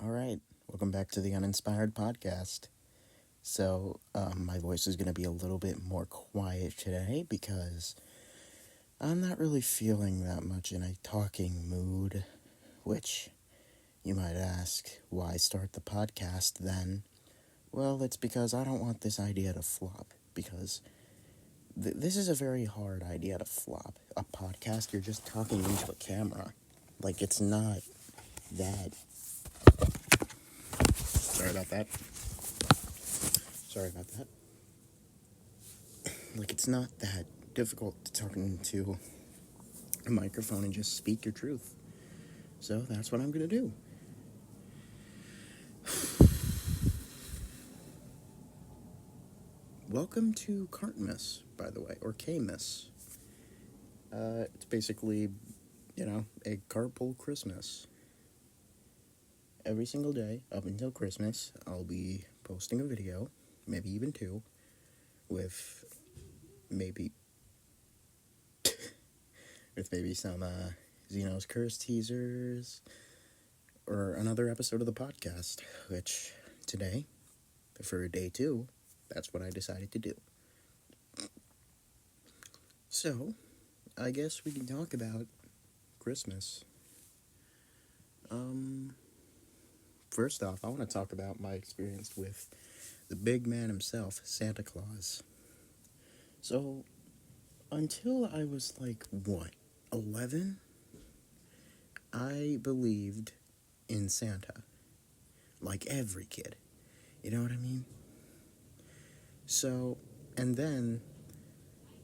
All right, welcome back to the UNINSPIRED podcast. My voice is going to be a little bit more quiet today because I'm not really feeling that much in a talking mood, which you might ask, why start the podcast then? Well, it's because I don't want this idea to flop, because this is a very hard idea to flop. A podcast, you're just talking into a camera. Like, it's not that. Sorry about that. Sorry about that. Like, it's not that difficult to talk into a microphone and just speak your truth. So that's what I'm going to do. Welcome to Kartmas, by the way, or K-Miss. It's basically, a Kartpole Christmas. Every single day up until Christmas, I'll be posting a video, maybe even two, with maybe some Xenos Curse teasers, or another episode of the podcast, which today, for day 2, that's what I decided to do. So, I guess we can talk about Christmas. First off, I want to talk about my experience with the big man himself, Santa Claus. So, until I was 11, I believed in Santa. Like every kid. You know what I mean? So, and then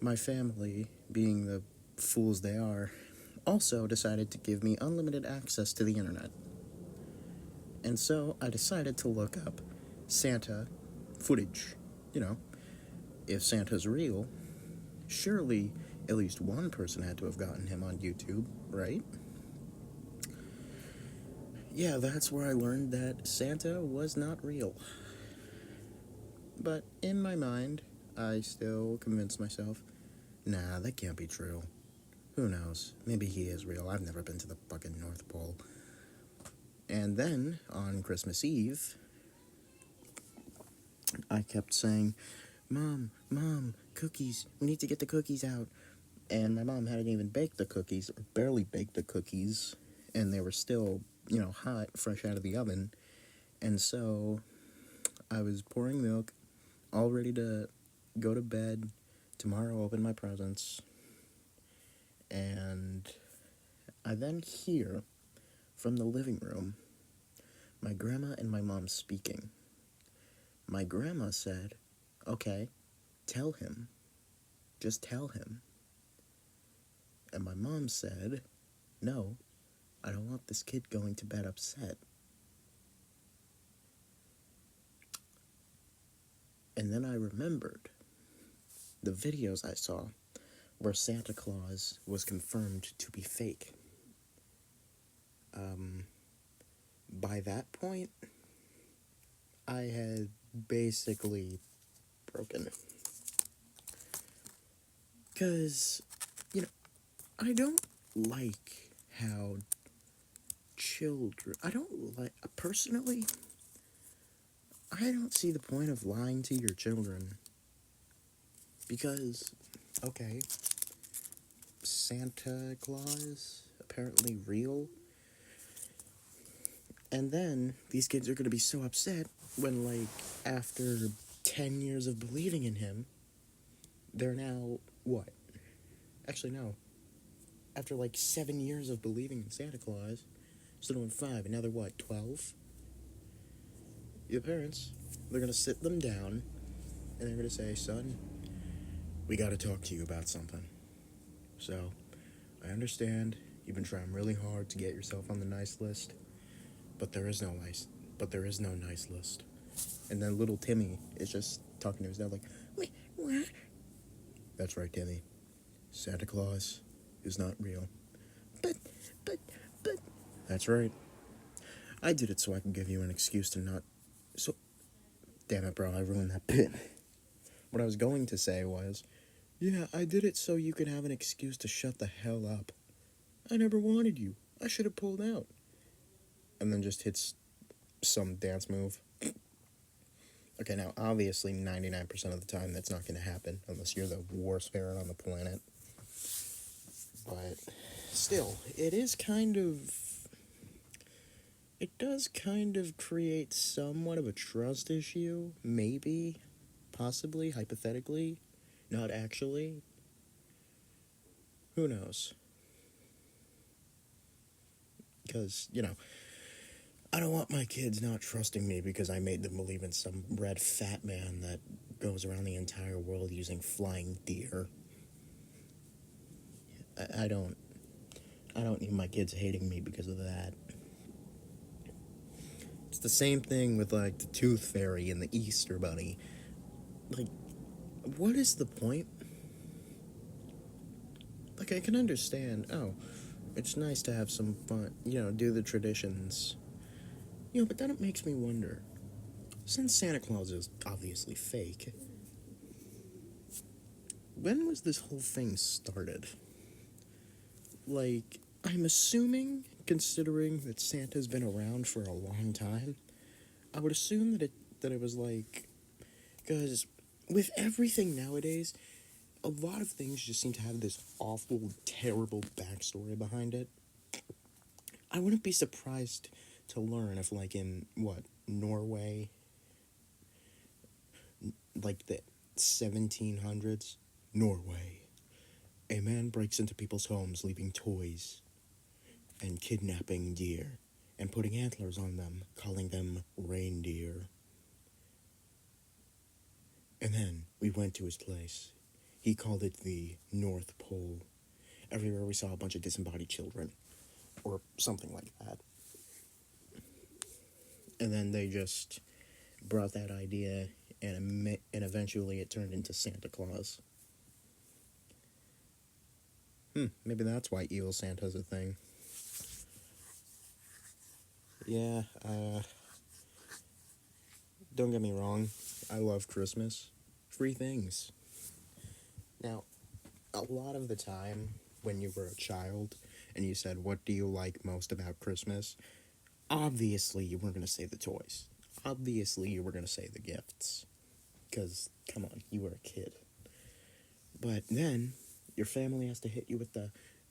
my family, being the fools they are, also decided to give me unlimited access to the internet. And so I decided to look up Santa footage. If Santa's real, surely at least one person had to have gotten him on YouTube, right? Yeah, that's where I learned that Santa was not real. But in my mind, I still convinced myself, nah, that can't be true. Who knows? Maybe he is real. I've never been to the fucking North Pole. And then, on Christmas Eve, I kept saying, Mom, cookies. We need to get the cookies out. And my mom hadn't even baked the cookies, or barely baked the cookies, and they were still, hot, fresh out of the oven. And so, I was pouring milk, all ready to go to bed. Tomorrow, open my presents. And I then hear from the living room my grandma and my mom speaking. My grandma said, okay, tell him. Just tell him. And my mom said, no, I don't want this kid going to bed upset. And then I remembered the videos I saw where Santa Claus was confirmed to be fake. By that point, I had basically broken. Because, I don't like how personally, I don't see the point of lying to your children. Because, okay, Santa Claus, apparently real. And then, these kids are going to be so upset when, after 10 years of believing in him, they're now, what? Actually, no. After, 7 years of believing in Santa Claus, still doing 5, and now they're, 12? Your parents, they're going to sit them down, and they're going to say, son, we got to talk to you about something. So, I understand you've been trying really hard to get yourself on the nice list, but there is no nice list. And then little Timmy is just talking to his dad wait, what? That's right, Timmy. Santa Claus is not real. But. That's right. I did it so I can give you an excuse to not. So. Damn it, bro, I ruined that bit. What I was going to say was, yeah, I did it so you could have an excuse to shut the hell up. I never wanted you. I should have pulled out. And then just hits some dance move. Okay, now, obviously, 99% of the time that's not going to happen unless you're the worst parent on the planet. But still, it does kind of create somewhat of a trust issue, maybe, possibly, hypothetically, not actually. Who knows? Because, I don't want my kids not trusting me because I made them believe in some red fat man that goes around the entire world using flying deer. I don't need my kids hating me because of that. It's the same thing with, like, the Tooth Fairy and the Easter Bunny. Like, what is the point? Like, I can understand, it's nice to have some fun, do the traditions. But then it makes me wonder, since Santa Claus is obviously fake, when was this whole thing started? Like, I'm assuming, considering that Santa's been around for a long time, I would assume that it was like, because with everything nowadays, a lot of things just seem to have this awful, terrible backstory behind it. I wouldn't be surprised to learn if, like, in, Norway, like the 1700s, Norway, a man breaks into people's homes leaving toys and kidnapping deer and putting antlers on them, calling them reindeer. And then we went to his place. He called it the North Pole. Everywhere we saw a bunch of disembodied children, or something like that. And then they just brought that idea, and eventually it turned into Santa Claus. Maybe that's why evil Santa's a thing. Yeah, don't get me wrong, I love Christmas. Free things. Now, a lot of the time, when you were a child, and you said, what do you like most about Christmas? Obviously, you weren't going to say the toys. Obviously, you were going to say the gifts. Because, come on, you were a kid. But then, your family has to hit you with the,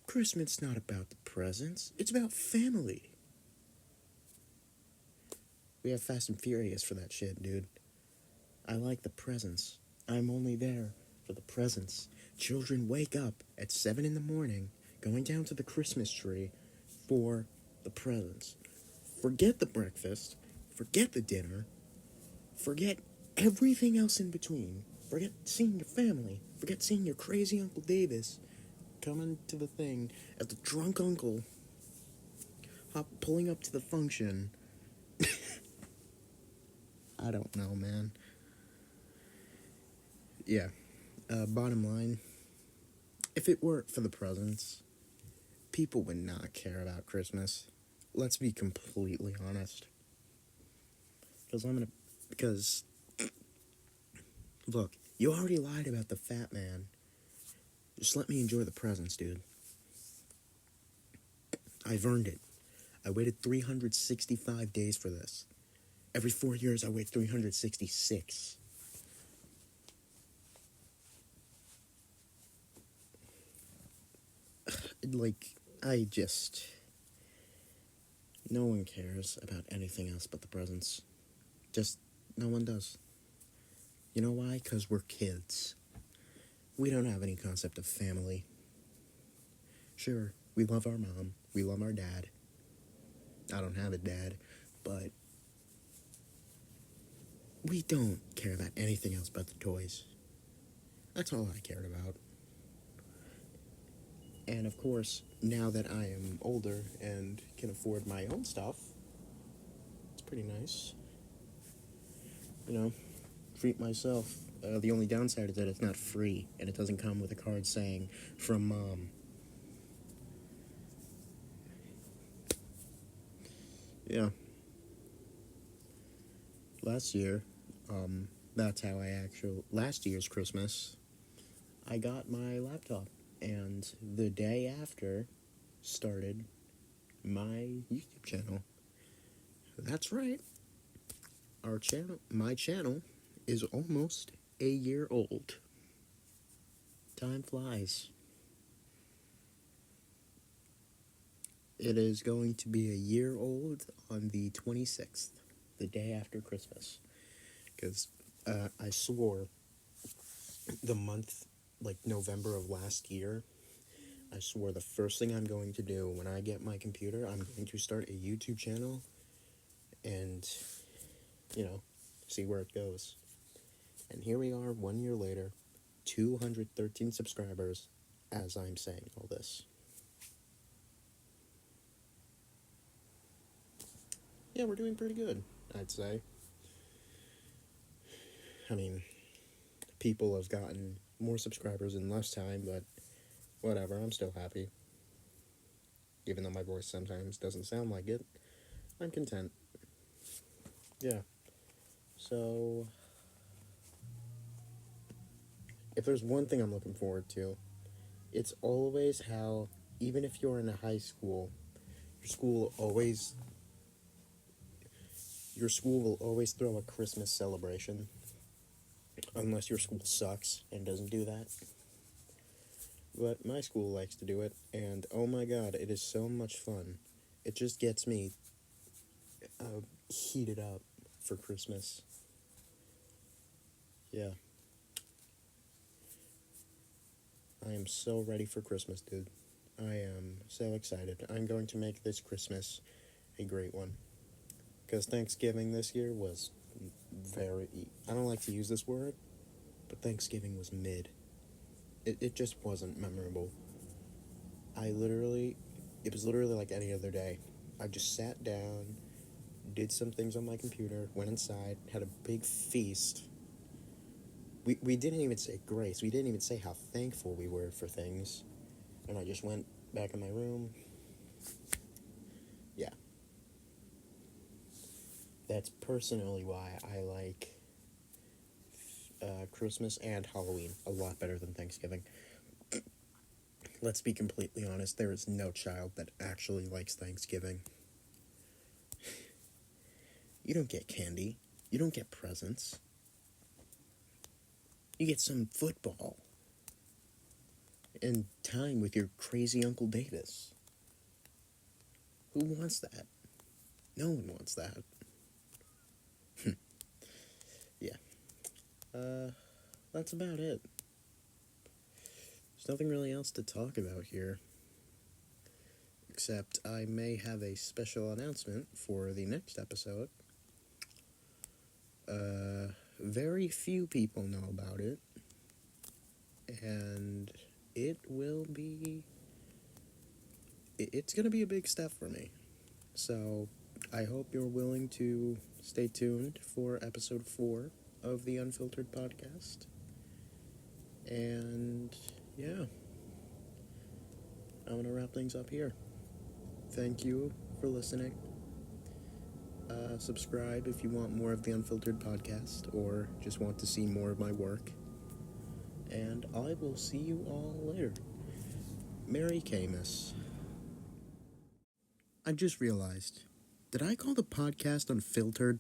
Christmas not about the presents, it's about family. We have Fast and Furious for that shit, dude. I like the presents. I'm only there for the presents. Children wake up at 7 in the morning, going down to the Christmas tree for the presents. Forget the breakfast, forget the dinner, forget everything else in between. Forget seeing your family, forget seeing your crazy Uncle Davis coming to the thing as the drunk uncle pulling up to the function. I don't know, man. Yeah. Bottom line, if it weren't for the presents, people would not care about Christmas. Let's be completely honest. Because, look, you already lied about the fat man. Just let me enjoy the presents, dude. I've earned it. I waited 365 days for this. Every 4 years, I wait 366. No one cares about anything else but the presents. Just, no one does. You know why? 'Cause we're kids. We don't have any concept of family. Sure, we love our mom. We love our dad. I don't have a dad, but we don't care about anything else but the toys. That's all I cared about. And of course, now that I am older and can afford my own stuff, it's pretty nice. Treat myself. The only downside is that it's not free, and it doesn't come with a card saying, from Mom. Yeah. Last year, last year's Christmas, I got my laptop, and the day after started my YouTube channel. That's right. my channel, is almost a year old. Time flies. It is going to be a year old on the 26th, the day after Christmas. Because I swore the month, like November of last year, I swore the first thing I'm going to do when I get my computer, I'm going to start a YouTube channel and, see where it goes. And here we are 1 year later, 213 subscribers as I'm saying all this. Yeah, we're doing pretty good, I'd say. I mean, people have gotten more subscribers in less time, but whatever, I'm still happy. Even though my voice sometimes doesn't sound like it, I'm content. Yeah. So, if there's one thing I'm looking forward to, it's always how, even if you're in a high school, your school will always throw a Christmas celebration. Unless your school sucks and doesn't do that. But my school likes to do it, and oh my god, it is so much fun. It just gets me heated up for Christmas. Yeah. I am so ready for Christmas, dude. I am so excited. I'm going to make this Christmas a great one. Because Thanksgiving this year was I don't like to use this word, but Thanksgiving was mid. It just wasn't memorable. It was literally like any other day. I just sat down, did some things on my computer, went inside, had a big feast. We didn't even say grace. We didn't even say how thankful we were for things. And I just went back in my room. Yeah. That's personally why I like Christmas and Halloween a lot better than Thanksgiving. Let's be completely honest, there is no child that actually likes Thanksgiving. You don't get candy. You don't get presents. You get some football. And time with your crazy Uncle Davis. Who wants that? No one wants that. Yeah. That's about it. There's nothing really else to talk about here. Except I may have a special announcement for the next episode. Very few people know about it. And it's going to be a big step for me. So I hope you're willing to stay tuned for episode 4 of the Unfiltered podcast. And yeah, I'm going to wrap things up here. Thank you for listening. Subscribe if you want more of the Unfiltered podcast or just want to see more of my work. And I will see you all later. Merry Camus. I just realized, did I call the podcast Unfiltered?